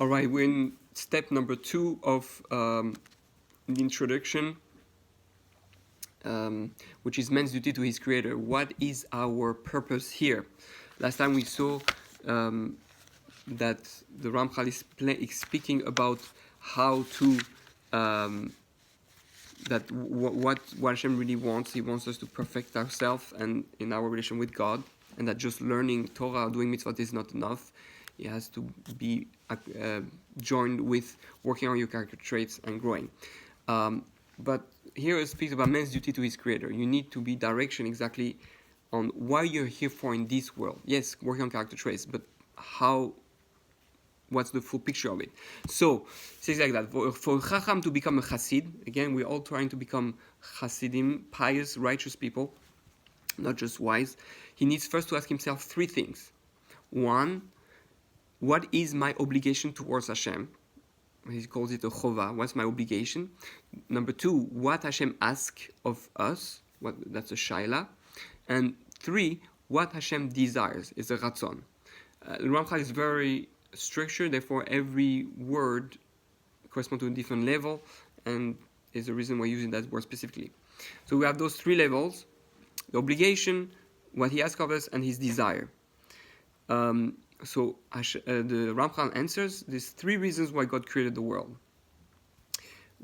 All right, we're in step number 2 of the introduction, which is man's duty to his creator. What is our purpose here? Last time we saw that the Ramchal is speaking about how to what Hashem really wants. He wants us to perfect ourselves and in our relation with God, and that just learning Torah or doing mitzvot is not enough. It has to be joined with working on your character traits and growing. But here it speaks about man's duty to his creator. You need to be direction exactly on why you're here for in this world. Yes, working on character traits, but what's the full picture of it? So, it says like that. For Chacham to become a Chassid, again, we're all trying to become Chassidim, pious, righteous people, not just wise. He needs first to ask himself 3 things. 1, what is my obligation towards Hashem? He calls it a chova. What's my obligation? Number 2, what Hashem asks of us? That's a shaila. And 3, what Hashem desires is a ratzon. The Ramchal is very structured, therefore every word corresponds to a different level, and is the reason we're using that word specifically. So we have those 3 levels: the obligation, what he asks of us, and his desire. So the Ramchal answers there's 3 reasons why God created the world.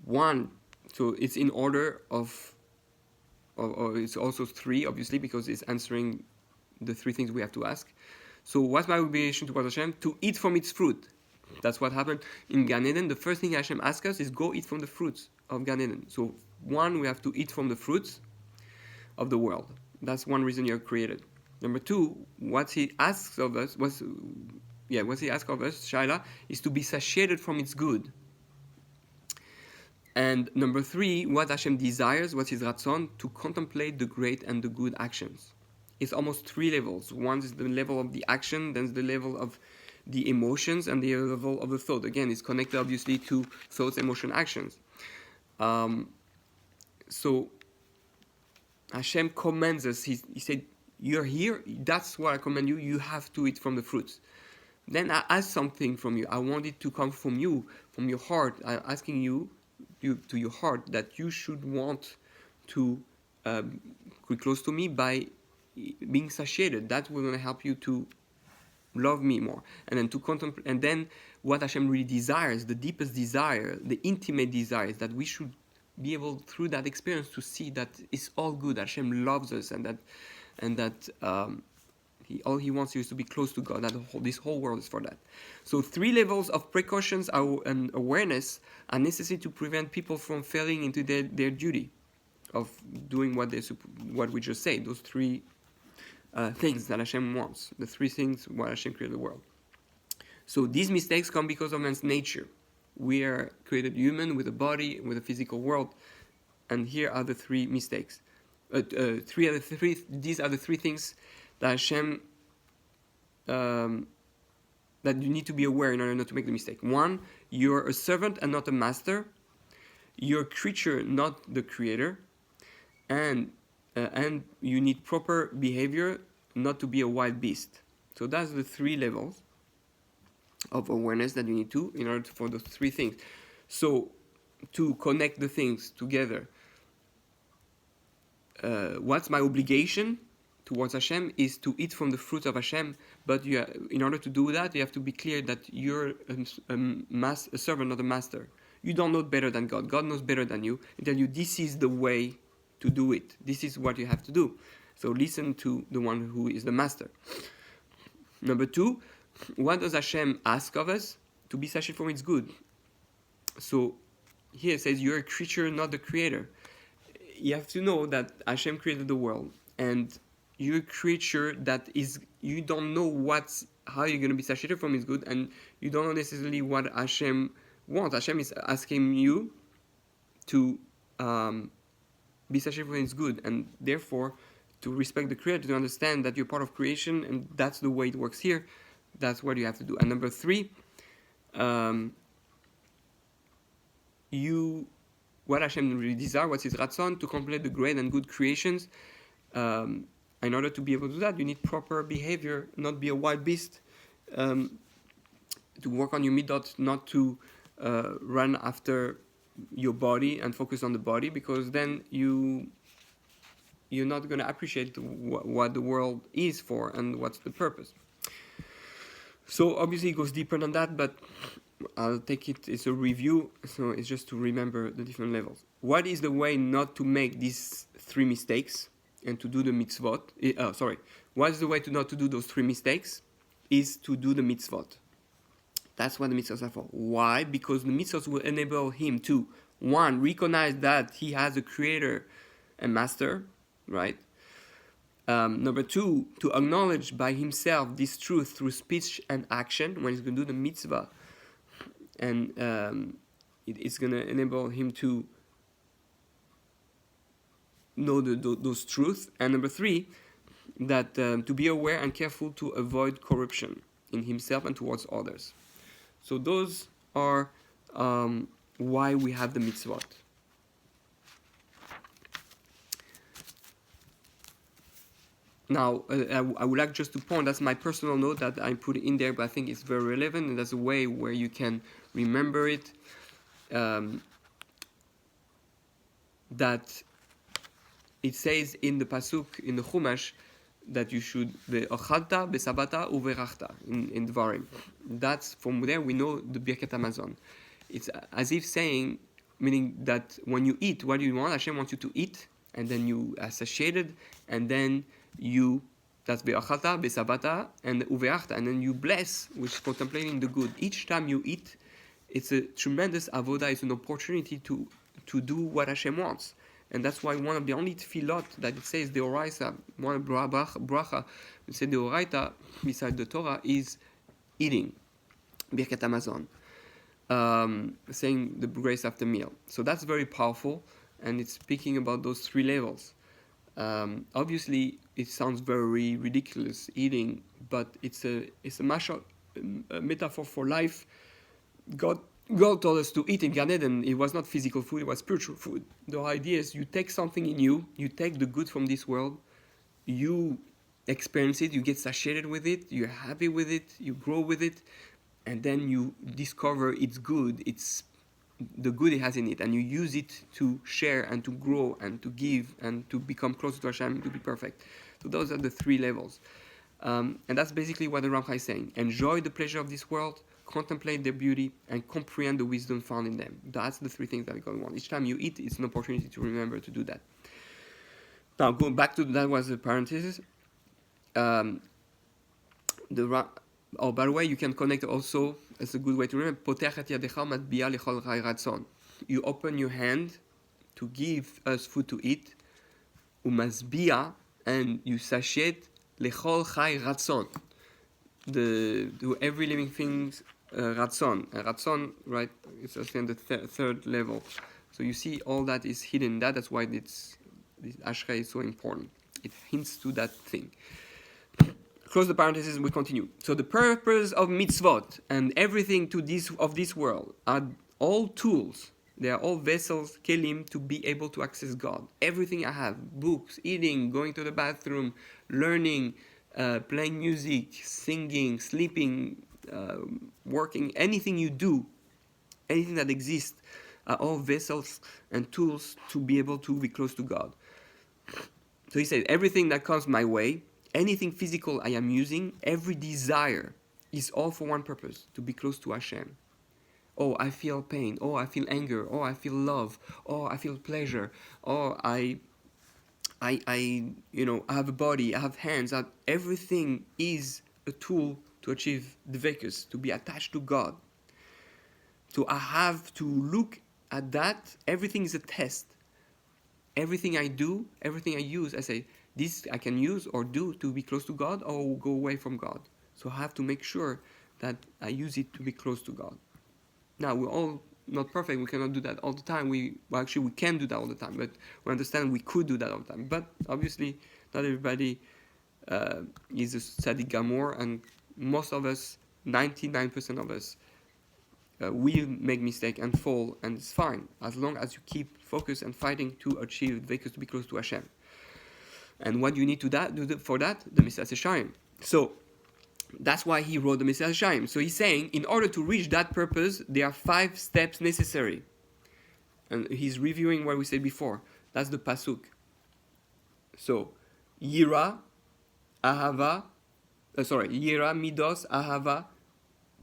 1, so it's in order of it's also 3, obviously, because it's answering the 3 things we have to ask. So what's my obligation towards Hashem? To eat from its fruit. That's what happened in Gan Eden. The first thing Hashem asks us is go eat from the fruits of Gan Eden. So 1, we have to eat from the fruits of the world. That's one reason you're created. Number 2, what he asks of us, what he asks of us, Shaila, is to be satiated from its good. And number 3, what Hashem desires, what's his ratzon, to contemplate the great and the good actions. It's almost 3 levels. One is the level of the action, then the level of the emotions, and the level of the thought. Again, it's connected obviously to thoughts, emotion, actions. So Hashem commands us. He said, you're here, that's what I command you, you have to eat from the fruits. Then I ask something from you. I want it to come from you, from your heart. I'm asking you to your heart that you should want to be close to me by being satiated. That will going to help you to love me more, and then to contemplate. And then what Hashem really desires, the deepest desire, the intimate desire, is that we should be able through that experience to see that it's all good. Hashem loves us, and that all he wants you is to be close to God. That this whole world is for that. So 3 levels of precautions and awareness are necessary to prevent people from falling into their duty of doing what we just said. Those 3 things that Hashem wants. The 3 things why Hashem created the world. So these mistakes come because of man's nature. We are created human with a body, with a physical world, and here are the 3 mistakes. These are the 3 things that Hashem that you need to be aware in order not to make the mistake. 1, you're a servant and not a master. You're a creature, not the creator, and you need proper behavior, not to be a wild beast. So that's the 3 levels of awareness that you need to in order for those 3 things. So to connect the things together, what's my obligation towards Hashem is to eat from the fruit of Hashem, but in order to do that, you have to be clear that you're a servant, not a master. You don't know better than God. God knows better than you. He tells you this is the way to do it. This is what you have to do. So listen to the one who is the master. Number 2, what does Hashem ask of us? To be satiated from its good. So here it says you're a creature, not the creator. You have to know that Hashem created the world, and you're a creature that is, you don't know how you're going to be satiated from its good, and you don't know necessarily what Hashem wants. Hashem is asking you to be satiated from its good, and therefore to respect the creator, to understand that you're part of creation, and that's the way it works here. That's what you have to do. And number 3, what Hashem really desires, what's his ratzon, to complete the great and good creations. In order to be able to do that, you need proper behavior, not be a wild beast, to to work on your midot, not to run after your body and focus on the body, because then you're not going to appreciate what the world is for and what's the purpose. So obviously it goes deeper than that, but I'll take it, it's a review, so it's just to remember the different levels. What is the way not to make these 3 mistakes and to do the mitzvot? What is the way to not to do those 3 mistakes? Is to do the mitzvot. That's what the mitzvahs are for. Why? Because the mitzvahs will enable him to, 1, recognize that he has a creator and master, right? Number 2, to acknowledge by himself this truth through speech and action when he's going to do the mitzvah. And it's going to enable him to know those truths. And number 3, that to be aware and careful to avoid corruption in himself and towards others. So those are why we have the mitzvot. Now, I would like just to point, that's my personal note that I put in there, but I think it's very relevant, and that's a way where you can remember it, that it says in the Pasuk, in the Chumash, that you should, ve'ochalta, be'sabata, uverachta, in Dvarim. That's, from there we know the Birkat Hamazon. It's as if saying, meaning that when you eat, what do you want? Hashem wants you to eat, and then you are satiated, and then that's be'achalta, be'sabata, and uveachta, and then you bless, which is contemplating the good. Each time you eat, it's a tremendous avodah, it's an opportunity to do what Hashem wants. And that's why one of the only tefillot that it says deoraita, one bracha, it says deoraita beside the Torah is eating, Birkat Hamazon, saying the grace after meal. So that's very powerful, and it's speaking about those 3 levels. Obviously, it sounds very ridiculous eating, but it's a metaphor for life. God told us to eat in Gan Eden. It was not physical food; it was spiritual food. The idea is you take something in you, you take the good from this world, you experience it, you get satiated with it, you're happy with it, you grow with it, and then you discover its good, it's the good it has in it, and you use it to share and to grow and to give and to become closer to Hashem, to be perfect. So those are the 3 levels. And that's basically what the Ramcha is saying. Enjoy the pleasure of this world, contemplate their beauty, and comprehend the wisdom found in them. That's the 3 things that God wants. Each time you eat, it's an opportunity to remember to do that. Now, going back to that was a parenthesis. By the way, you can connect also, it's a good way to remember, you open your hand to give us food to eat, and you satiate lechol chai ratzon, to every living thing's ratzon. And ratzon, right, it's also in the 3rd level. So you see all that is hidden. That's why this Ashrei is so important. It hints to that thing. Close the parentheses, we continue. So the purpose of mitzvot and everything of this world are all tools. They are all vessels, kelim, to be able to access God. Everything I have, books, eating, going to the bathroom, learning, playing music, singing, sleeping, working, anything you do, anything that exists, are all vessels and tools to be able to be close to God. So he said, everything that comes my way, anything physical I am using, every desire is all for one purpose, to be close to Hashem. Oh, I feel pain. Oh, I feel anger. Oh, I feel love. Oh, I feel pleasure. Oh, I have a body. I have hands. Everything is a tool to achieve dvekus, to be attached to God. So I have to look at that. Everything is a test. Everything I do, everything I use, I say, this I can use or do to be close to God or go away from God. So I have to make sure that I use it to be close to God. Now, we're all not perfect. We cannot do that all the time. We can do that all the time. But we understand we could do that all the time. But obviously, not everybody is a tzaddik gamor. And most of us, 99% of us, will make mistake and fall. And it's fine, as long as you keep focused and fighting to achieve dvekus, to be close to Hashem. And what you need to do for that? The Mitzvah YESHARIM. So, That's why he wrote the Messiah YESHARIM. So he's saying, in order to reach that purpose, there are 5 steps necessary. And he's reviewing what we said before. That's the pasuk. So, Yira, Ahava, Yira, Midos, Ahava,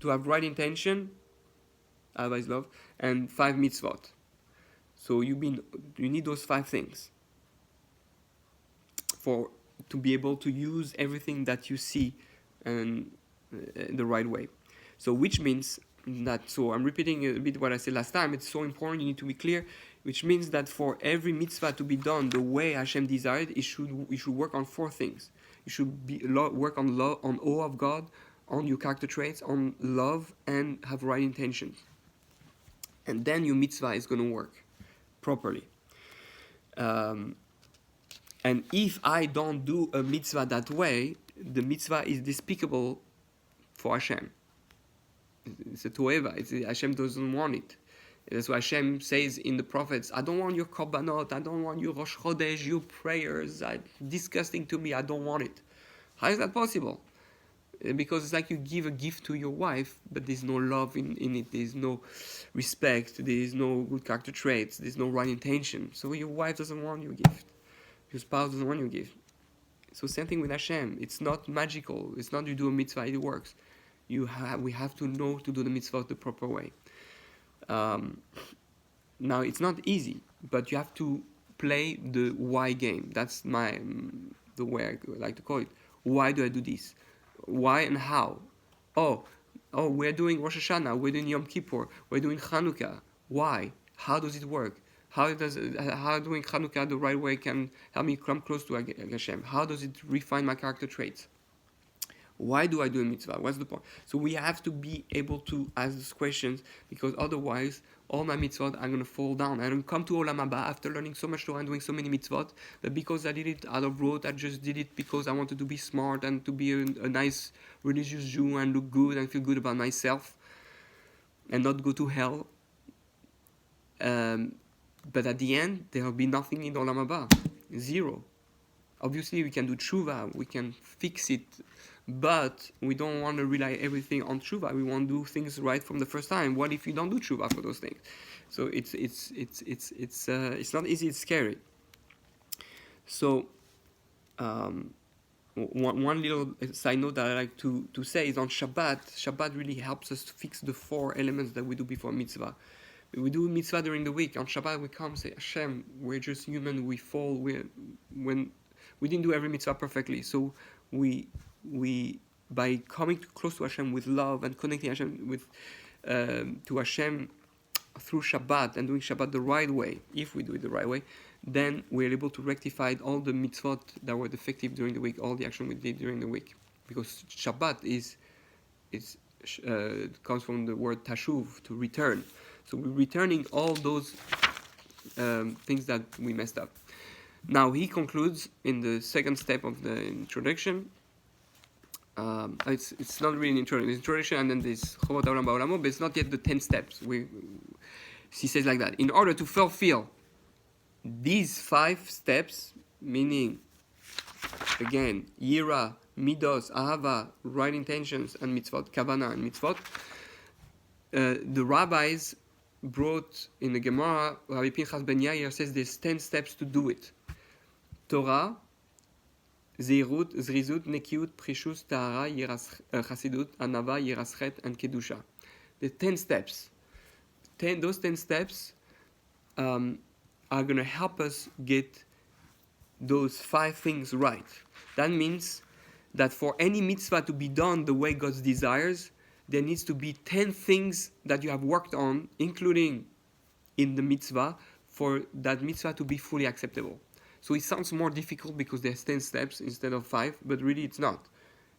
to have right intention, Ahava is love, and 5 mitzvot. So you need those 5 things to be able to use everything that you see and the right way. So which means that, so I'm repeating a bit what I said last time, it's so important, you need to be clear, which means that for every mitzvah to be done the way Hashem desired, you should work on 4 things. You should work on love, on awe of God, on your character traits, on love, and have right intentions. And then your mitzvah is going to work properly. And if I don't do a mitzvah that way, the mitzvah is despicable for Hashem. It's a toeva. Hashem doesn't want it. That's why Hashem says in the prophets, I don't want your korbanot, I don't want your Rosh Chodesh, your prayers, disgusting to me, I don't want it. How is that possible? Because it's like you give a gift to your wife, but there's no love in it, there's no respect, there's no good character traits, there's no right intention. So your wife doesn't want your gift. Your spouse doesn't want your gift. So same thing with Hashem. It's not magical. It's not you do a mitzvah, it works. We have to know to do the mitzvah the proper way. Now, it's not easy, but you have to play the why game. That's the way I like to call it. Why do I do this? Why and how? Oh, we're doing Rosh Hashanah, we're doing Yom Kippur, we're doing Chanukah. Why? How does it work? How doing Chanukah the right way can help me come close to Hashem? How does it refine my character traits? Why do I do a mitzvah? What's the point? So we have to be able to ask these questions, because otherwise all my mitzvot are going to fall down. I don't come to Olam Haba after learning so much Torah and doing so many mitzvot, but because I did it out of rote, I just did it because I wanted to be smart and to be a nice religious Jew and look good and feel good about myself and not go to hell. But at the end, there will be nothing in Olam Haba. Zero. Obviously, we can do tshuva, we can fix it, but we don't want to rely everything on tshuva. We want to do things right from the first time. What if you don't do tshuva for those things? So it's not easy. It's scary. So one little side note that I like to say is on Shabbat. Shabbat really helps us to fix the 4 elements that we do before mitzvah. We do mitzvah during the week. On Shabbat, we come and say, Hashem, we're just human. We fall. We didn't do every mitzvah perfectly. So we by coming close to Hashem with love and connecting Hashem to Hashem through Shabbat and doing Shabbat the right way, if we do it the right way, then we're able to rectify all the mitzvot that were defective during the week, all the action we did during the week. Because Shabbat comes from the word tashuv, to return. So we're returning all those things that we messed up. Now he concludes in the second step of the introduction. It's not really an introduction, and then there's Chovot Ha'olam Ba'olamo, but it's not yet the 10 steps. He says like that. In order to fulfill these 5 steps, meaning, again, Yira, Midos, Ahava, right intentions, and mitzvot, Kavana and mitzvot, the rabbis brought in the Gemara, Rabbi Pinchas ben Yair says there's 10 steps to do it. Torah, Zeirut, Zrizut, Nekiut, Prishus, Tahara, Chasidut, Anava, Yeraschet, and Kedusha. The 10 steps. Those 10 steps are going to help us get those 5 things right. That means that for any mitzvah to be done the way God desires, there needs to be 10 things that you have worked on, including in the mitzvah, for that mitzvah to be fully acceptable. So it sounds more difficult because there's 10 steps instead of 5, but really it's not.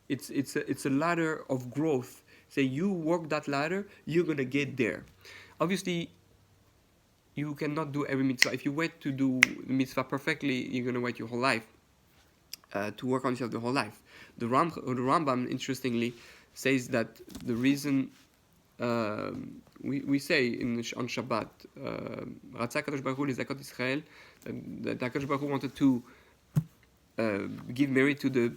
It's a ladder of growth. Say you work that ladder, you're going to get there. Obviously, you cannot do every mitzvah. If you wait to do the mitzvah perfectly, you're going to wait your whole life to work on yourself the whole life. The Rambam, interestingly, says that the reason we say on Shabbat, Ratzah Kadosh Baruch Hu Lezakot Israel, that Kadosh Baruch Hu wanted to give merit to the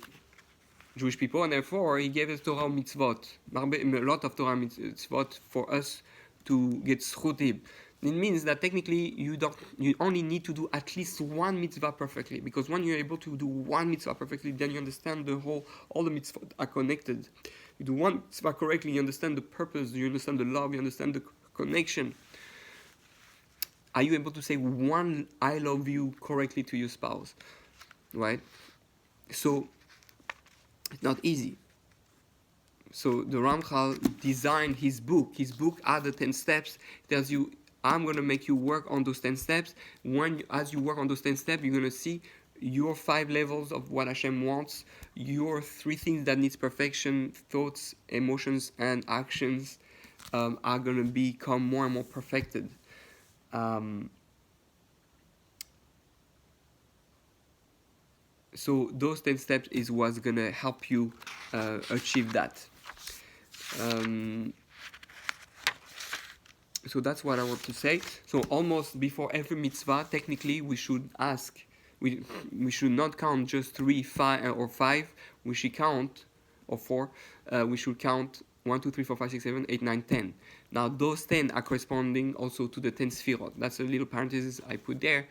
Jewish people, and therefore he gave us Torah mitzvot, a lot of Torah mitzvot for us to get zchutim. It means that technically you only need to do at least one mitzvah perfectly, because when you're able to do one mitzvah perfectly, then you understand all the mitzvot are connected. You do one mitzvah correctly, you understand the purpose, you understand the love, you understand the connection. Are you able to say one I love you correctly to your spouse? Right? So it's not easy. So the Ramchal designed his book. His book are the 10 steps. It tells you, I'm going to make you work on those 10 steps. As you work on those 10 steps, you're going to see your 5 levels of what Hashem wants, your 3 things that needs perfection, thoughts, emotions, and actions are going to become more and more perfected. So those 10 steps is what's going to help you achieve that. So that's what I want to say. So almost before every mitzvah, technically we should ask, we should not count just 3, 5, or 5. We should count, or 4. We should count 1, 2, 3, 4, 5, 6, 7, 8, 9, 10. Now those 10 are corresponding also to the 10 sfirot. That's a little parenthesis I put there.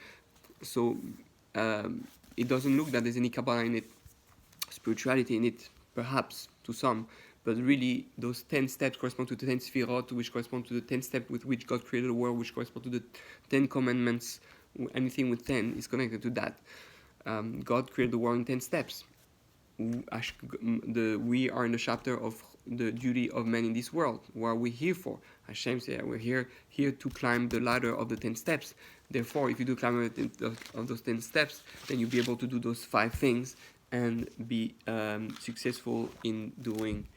So it doesn't look that there's any Kabbalah in it, spirituality in it, perhaps to some, but really those 10 steps correspond to the 10 sfirot, which correspond to the 10 steps with which God created the world, which correspond to the 10 commandments. Anything with 10 is connected to that. God created the world in 10 steps. We are in the chapter of the duty of man in this world. What are we here for? Hashem said we're here to climb the ladder of the 10 steps. Therefore, if you do climb of those 10 steps, then you'll be able to do those 5 things and be successful in doing,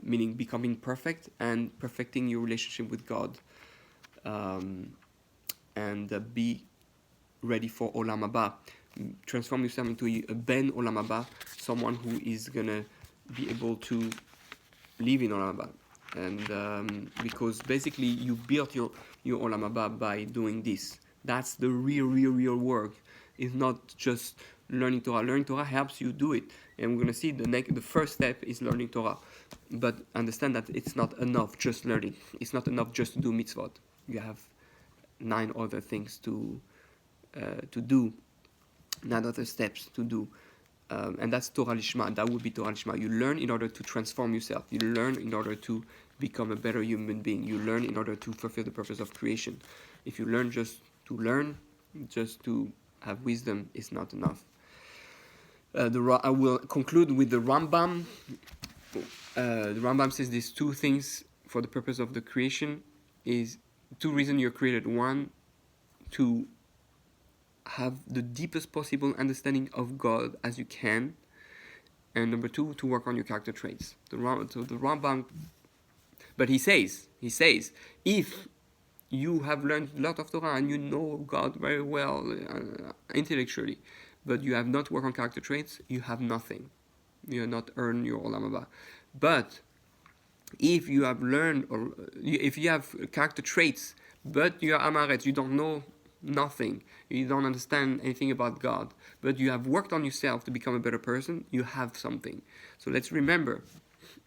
meaning becoming perfect and perfecting your relationship with God, and be ready for Olam Haba. Transform yourself into a Ben Olam Haba, someone who is gonna be able to live in Olam Haba. And because basically you built your Olam Haba by doing this. That's the real work. It's not just learning Torah. Learning Torah helps you do it. And we're going to see the first step is learning Torah. But understand that it's not enough just learning. It's not enough just to do mitzvot. You have 9 other things to do, 9 other steps to do. And that's Torah Lishma. That would be Torah Lishma. You learn in order to transform yourself. You learn in order to become a better human being. You learn in order to fulfill the purpose of creation. If you learn just to have wisdom, is not enough. I will conclude with the Rambam. The Rambam says these 2 things for the purpose of the creation is 2 reasons you're created. 1, to have the deepest possible understanding of God as you can, and number 2, to work on your character traits. The Rambam, but he says, if you have learned a lot of Torah and you know God very well intellectually, but you have not worked on character traits, you have nothing. You have not earned your Olam Haba. But if you have learned, or if you have character traits, but you are Amaret, you don't know nothing, you don't understand anything about God, but you have worked on yourself to become a better person, you have something. So let's remember,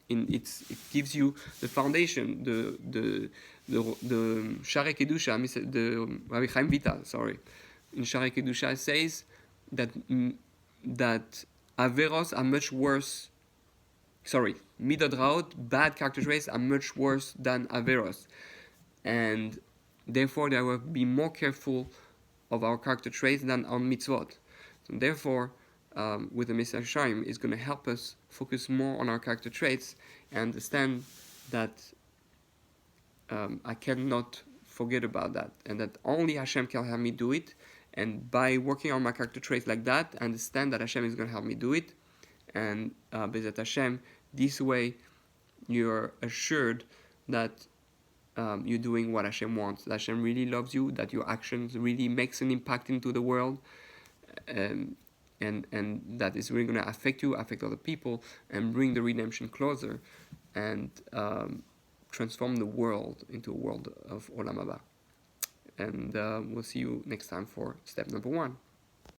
it gives you the foundation, the Shari Kedusha, the Rabbi Chaim Vital, in Shari Kedusha says that Averos are much worse. Midot Raot, bad character traits, are much worse than Averos, and therefore they will be more careful of our character traits than on mitzvot. So therefore, with the Messiah YESHARIM, is going to help us focus more on our character traits and understand that I cannot forget about that, and that only Hashem can help me do it. And by working on my character traits like that, I understand that Hashem is going to help me do it. And Bezat Hashem, this way you're assured that you're doing what Hashem wants, that Hashem really loves you, that your actions really makes an impact into the world, and that is really going to affect you, affect other people, and bring the redemption closer, and transform the world into a world of Olam Haba. And we'll see you next time for step number 1.